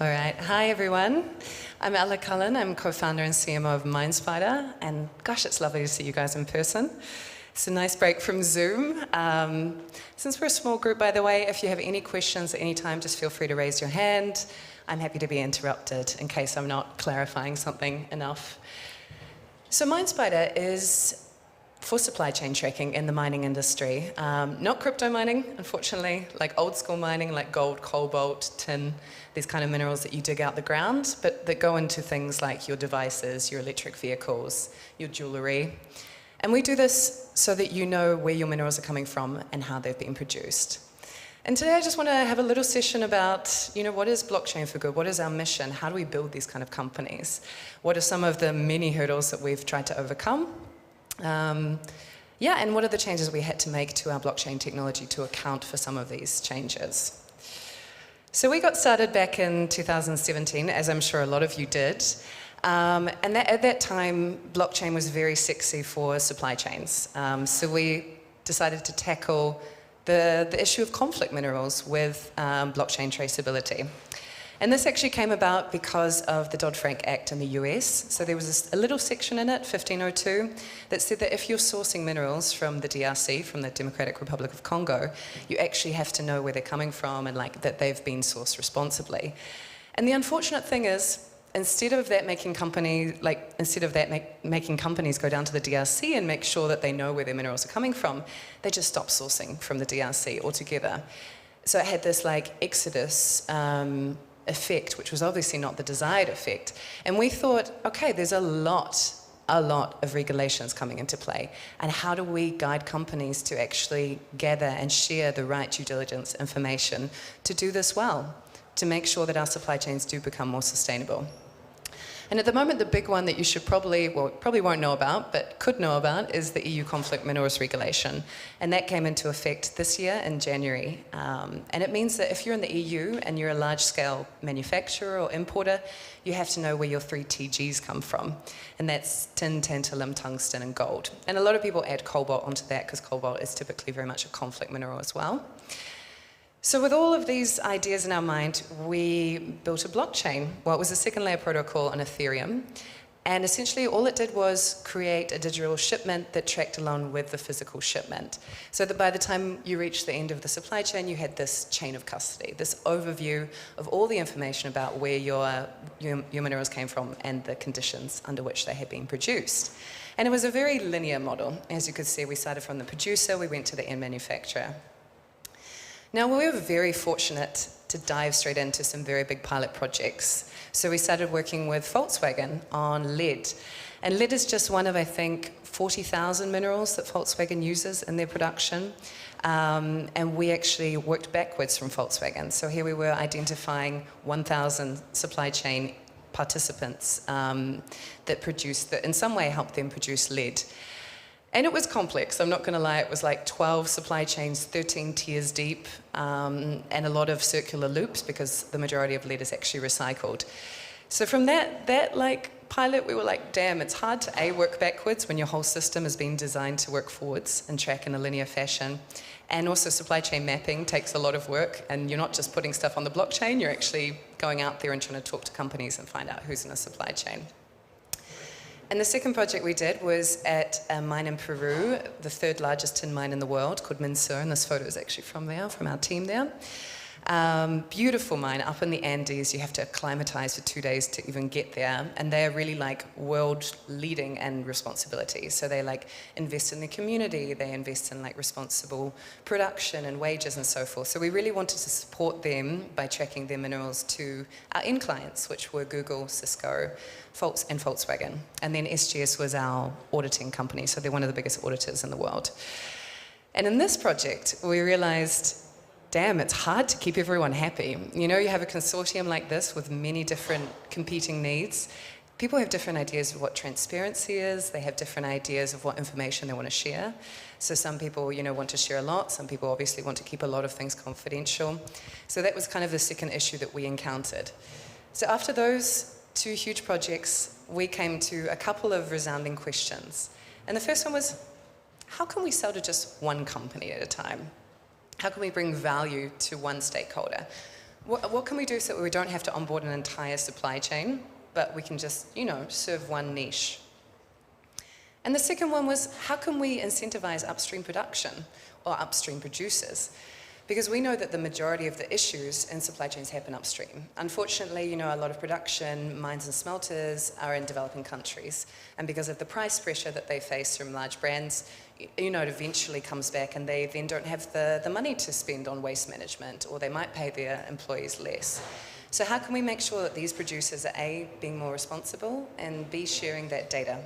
All right. Hi, everyone. I'm Ella Cullen. I'm co-founder and CMO of MindSpider. And gosh, it's lovely to see you guys in person. It's a nice break from Zoom. Since we're a small group, by the way, if you have any questions at any time, just feel free to raise your hand. I'm happy to be interrupted in case I'm not clarifying something enough. So MindSpider is for supply chain tracking in the mining industry. Not crypto mining, unfortunately, like old school mining, like gold, cobalt, tin, these kind of minerals that you dig out the ground, but that go into things like your devices, your electric vehicles, your jewelry. And we do this so that you know where your minerals are coming from and how they've been produced. And today I just want to have a little session about, what is blockchain for good? What is our mission? How do we build these kind of companies? What are some of the many hurdles that we've tried to overcome? And what are the changes we had to make to our blockchain technology to account for some of these changes? So we got started back in 2017, as I'm sure a lot of you did. At that time, blockchain was very sexy for supply chains. So we decided to tackle the issue of conflict minerals with blockchain traceability. And this actually came about because of the Dodd-Frank Act in the US. So there was a little section in it, 1502, that said that if you're sourcing minerals from the DRC, from the Democratic Republic of Congo, you actually have to know where they're coming from and that they've been sourced responsibly. And the unfortunate thing is, instead of that making companies go down to the DRC and make sure that they know where their minerals are coming from, they just stop sourcing from the DRC altogether. So it had this exodus effect, which was obviously not the desired effect. And we thought, okay, there's a lot of regulations coming into play. And how do we guide companies to actually gather and share the right due diligence information to do this well, to make sure that our supply chains do become more sustainable? And at the moment, the big one that you should probably won't know about, but could know about, is the EU conflict minerals regulation. And that came into effect this year in January. And it means that if you're in the EU and you're a large-scale manufacturer or importer, you have to know where your 3 TGs come from. And that's tin, tantalum, tungsten, and gold. And a lot of people add cobalt onto that because cobalt is typically very much a conflict mineral as well. So with all of these ideas in our mind, we built a blockchain. Well, it was a second layer protocol on Ethereum. And essentially all it did was create a digital shipment that tracked along with the physical shipment. So that by the time you reached the end of the supply chain, you had this chain of custody, this overview of all the information about where your minerals came from and the conditions under which they had been produced. And it was a very linear model. As you could see, we started from the producer, we went to the end manufacturer. Now, we were very fortunate to dive straight into some very big pilot projects. So we started working with Volkswagen on lead. And lead is just one of, I think, 40,000 minerals that Volkswagen uses in their production. And we actually worked backwards from Volkswagen. So here we were identifying 1,000 supply chain participants that in some way helped them produce lead. And it was complex, I'm not going to lie. It was 12 supply chains, 13 tiers deep, and a lot of circular loops because the majority of lead is actually recycled. So from that pilot, we were like, damn, it's hard to work backwards when your whole system has been designed to work forwards and track in a linear fashion. And also supply chain mapping takes a lot of work, and you're not just putting stuff on the blockchain, you're actually going out there and trying to talk to companies and find out who's in a supply chain. And the second project we did was at a mine in Peru, the 3rd largest tin mine in the world, called Manure, and this photo is actually from our team there. Beautiful mine up in the Andes. You have to acclimatize for 2 days to even get there, and they're really world leading in responsibility. So they invest in the community, they invest in responsible production and wages and so forth. So we really wanted to support them by tracking their minerals to our end clients, which were Google, Cisco, and Volkswagen. And then SGS was our auditing company, so they're one of the biggest auditors in the world. And in this project, we realized, damn, it's hard to keep everyone happy. You have a consortium like this with many different competing needs. People have different ideas of what transparency is. They have different ideas of what information they want to share. So some people, want to share a lot. Some people obviously want to keep a lot of things confidential. So that was kind of the second issue that we encountered. So after those 2 huge projects, we came to a couple of resounding questions. And the first one was, how can we sell to just one company at a time? How can we bring value to one stakeholder? What can we do so that we don't have to onboard an entire supply chain, but we can just, serve one niche? And the second one was, how can we incentivize upstream production or upstream producers? Because we know that the majority of the issues in supply chains happen upstream. Unfortunately, a lot of production, mines and smelters are in developing countries. And because of the price pressure that they face from large brands, it eventually comes back and they then don't have the money to spend on waste management, or they might pay their employees less. So how can we make sure that these producers are A, being more responsible, and B, sharing that data?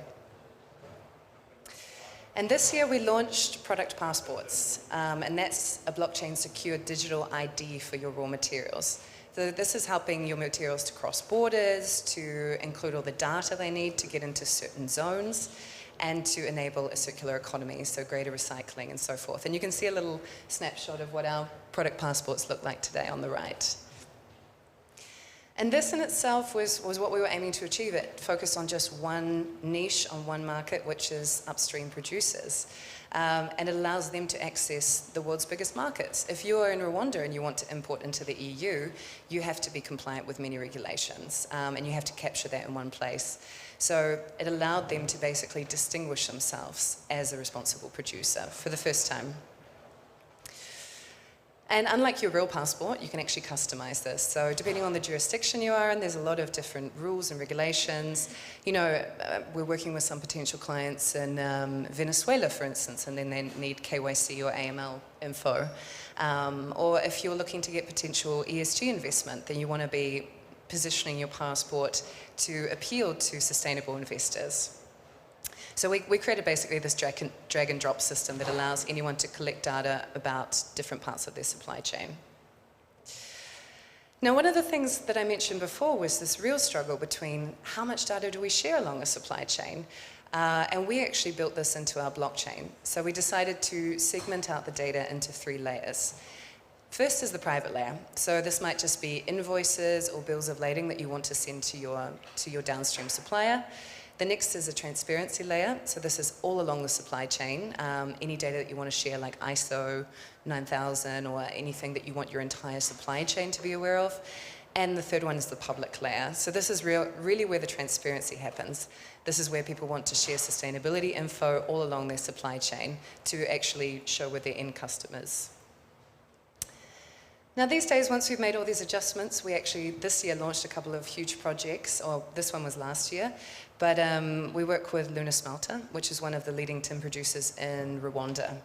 And this year we launched product passports, and that's a blockchain secure digital ID for your raw materials. So this is helping your materials to cross borders, to include all the data they need to get into certain zones, and to enable a circular economy, so greater recycling and so forth. And you can see a little snapshot of what our product passports look like today on the right. And this in itself was what we were aiming to achieve. It focused on just one niche, on one market, which is upstream producers. And it allows them to access the world's biggest markets. If you are in Rwanda and you want to import into the EU, you have to be compliant with many regulations, and you have to capture that in one place. So it allowed them to basically distinguish themselves as a responsible producer for the first time. And unlike your real passport, you can actually customize this. So depending on the jurisdiction you are in, there's a lot of different rules and regulations. We're working with some potential clients in Venezuela, for instance, and then they need KYC or AML info. Or if you're looking to get potential ESG investment, then you want to be positioning your passport to appeal to sustainable investors. So we created basically this drag and drop system that allows anyone to collect data about different parts of their supply chain. Now, one of the things that I mentioned before was this real struggle between how much data do we share along a supply chain? And we actually built this into our blockchain. So we decided to segment out the data into 3 layers. First is the private layer. So this might just be invoices or bills of lading that you want to send to your downstream supplier. The next is a transparency layer. So this is all along the supply chain. Any data that you want to share, like ISO 9000 or anything that you want your entire supply chain to be aware of. And the third one is the public layer. So this is really where the transparency happens. This is where people want to share sustainability info all along their supply chain to actually show with their end customers. Now these days, once we've made all these adjustments, we actually this year launched a couple of huge projects, or this one was last year, but we work with Luna Smelter, which is one of the leading tin producers in Rwanda.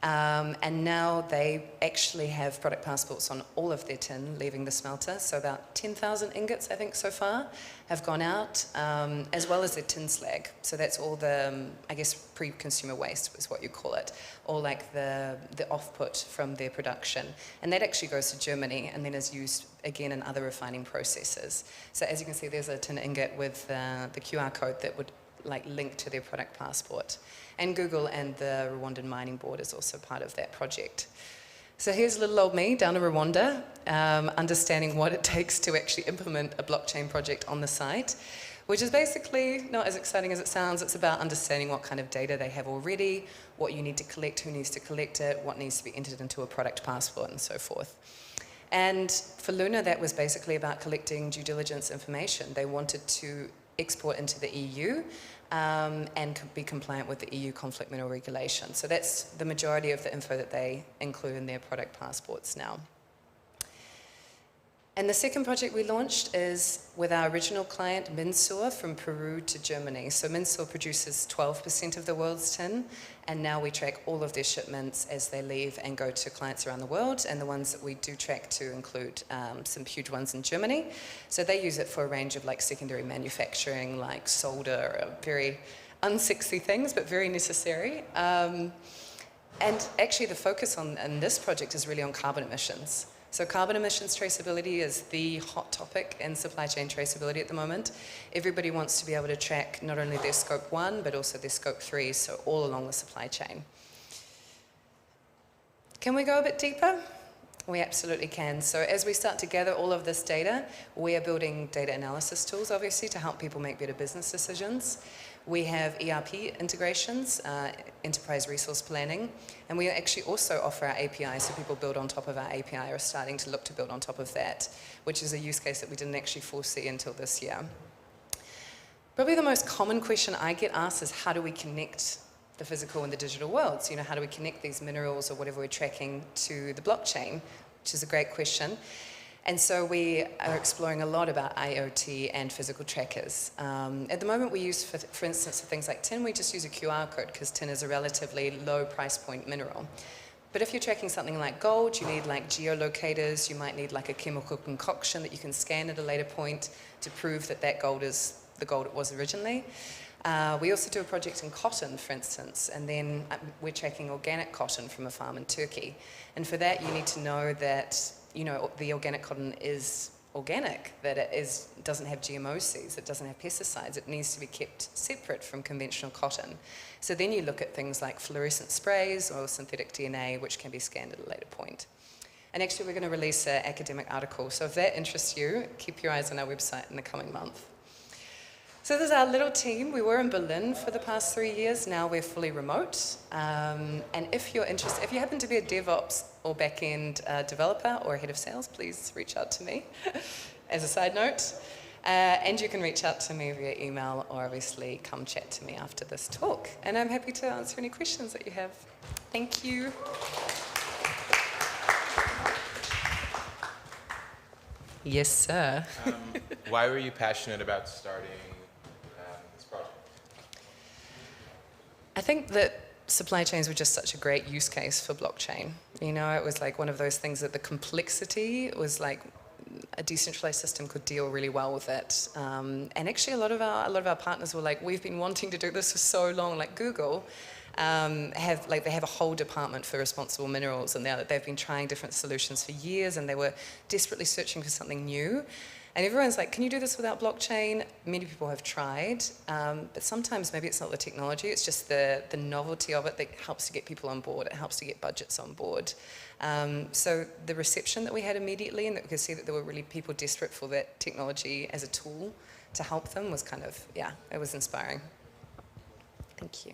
And now they actually have product passports on all of their tin leaving the smelter, so about 10,000 ingots, I think, so far have gone out, as well as their tin slag. So that's all the, pre-consumer waste is what you call it, or like the off-put from their production. And that actually goes to Germany and then is used again in other refining processes. So as you can see, there's a tin ingot with the QR code that would link to their product passport. And Google and the Rwandan Mining Board is also part of that project. So here's little old me down in Rwanda, understanding what it takes to actually implement a blockchain project on the site, which is basically not as exciting as it sounds. It's about understanding what kind of data they have already, what you need to collect, who needs to collect it, what needs to be entered into a product passport, and so forth. And for Luna, that was basically about collecting due diligence information. They wanted to export into the EU and be compliant with the EU conflict mineral regulation. So that's the majority of the info that they include in their product passports now. And the second project we launched is with our original client, Manure, from Peru to Germany. So Manure produces 12% of the world's tin, and now we track all of their shipments as they leave and go to clients around the world, and the ones that we do track to include some huge ones in Germany. So they use it for a range of secondary manufacturing, like solder, very unsexy things, but very necessary. And actually the focus on this project is really on carbon emissions. So carbon emissions traceability is the hot topic in supply chain traceability at the moment. Everybody wants to be able to track not only their scope 1, but also their scope 3, so all along the supply chain. Can we go a bit deeper? We absolutely can. So as we start to gather all of this data, we are building data analysis tools, obviously, to help people make better business decisions. We have ERP integrations, enterprise resource planning, and we actually also offer our API, so people build on top of our API or are starting to look to build on top of that, which is a use case that we didn't actually foresee until this year. Probably the most common question I get asked is, how do we connect the physical and the digital worlds? You know, how do we connect these minerals or whatever we're tracking to the blockchain? Which is a great question. And so we are exploring a lot about IoT and physical trackers. At the moment we use, for instance, for things like tin, we just use a QR code because tin is a relatively low price point mineral. But if you're tracking something like gold, you need like geolocators, you might need like a chemical concoction that you can scan at a later point to prove that that gold is the gold it was originally. We also do a project in cotton, for instance, and then we're tracking organic cotton from a farm in Turkey. And for that, you need to know that, you know, the organic cotton is organic, that it doesn't have GMO seeds, it doesn't have pesticides, it needs to be kept separate from conventional cotton. So then you look at things like fluorescent sprays or synthetic DNA, which can be scanned at a later point. And actually, we're going to release an academic article. So if that interests you, keep your eyes on our website in the coming month. So this is our little team. We were in Berlin for the past 3 years. Now we're fully remote. And if you're interested, if you happen to be a DevOps or back-end developer or head of sales, please reach out to me as a side note. And you can reach out to me via email or obviously come chat to me after this talk. And I'm happy to answer any questions that you have. Thank you. Yes, sir. Why were you passionate about starting this project? I think that supply chains were just such a great use case for blockchain. You know, it was like one of those things that the complexity was like a decentralized system could deal really well with it. And actually a lot of our partners were like, we've been wanting to do this for so long, like Google. They have a whole department for responsible minerals, and they've been trying different solutions for years, and they were desperately searching for something new. And everyone's like, can you do this without blockchain? Many people have tried, but sometimes maybe it's not the technology, it's just the novelty of it that helps to get people on board, it helps to get budgets on board. So the reception that we had immediately, and that we could see that there were really people desperate for that technology as a tool to help them, was kind of, yeah, it was inspiring. Thank you.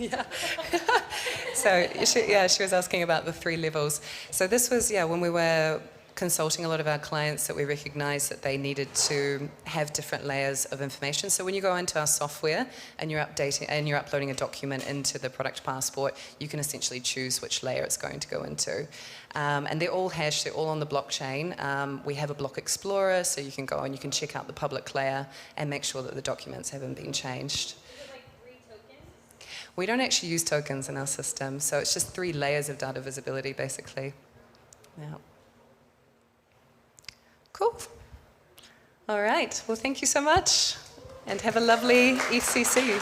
Yeah. So she was asking about the 3 levels. So this was, when we were consulting a lot of our clients, that we recognized that they needed to have different layers of information. So when you go into our software and you're updating and you're uploading a document into the product passport, you can essentially choose which layer it's going to go into. And they're all hashed, they're all on the blockchain. We have a block explorer, so you can go and you can check out the public layer and make sure that the documents haven't been changed. We don't actually use tokens in our system, so it's just 3 layers of data visibility, basically. Yeah. Cool. All right. Well, thank you so much, and have a lovely ECC.